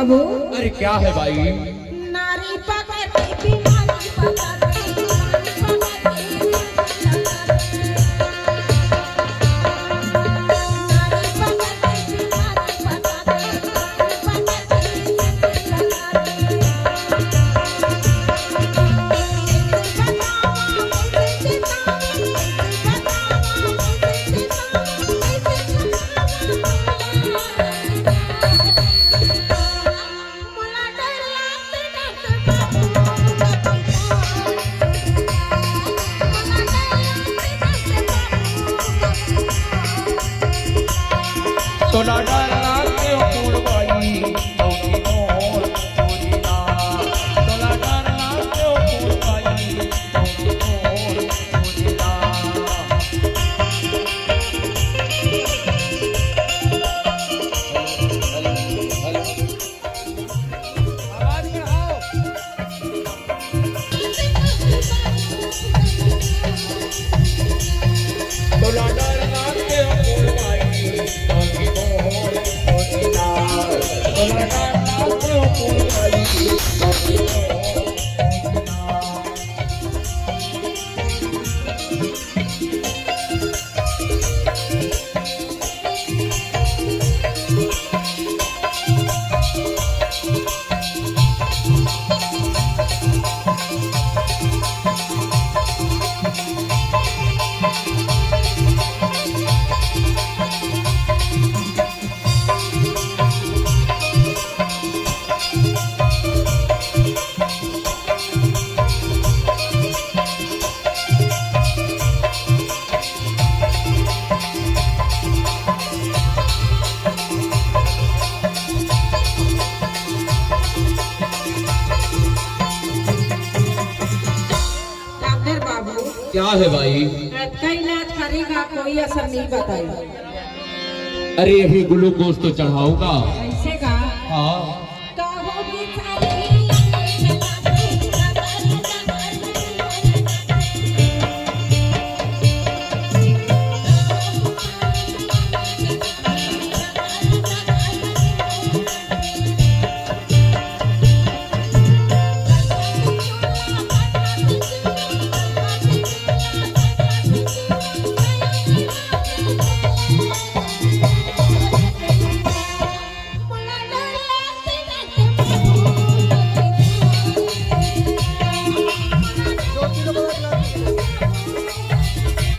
बाबू। अरे क्या है भाई? नारी पकड़ती बीमारी बताती, नारी पकड़ती तो ना डरना क्यों फूलवाई औरी मोर औरी ना, तो ना डरना क्यों फूलवाई औरी मोर औरी ना। आवाज बढ़ाओ। तो ना डरना क्यों फूलवाई औरी मोर औरी ना, तो ना डरना क्यों फूलवाई औरी मोर औरी ना। क्या है भाई? कई नाच करेगा कोई असर नहीं बताई। अरे अभी ग्लूकोज तो चढ़ाऊंगा। ऐसे का? हाँ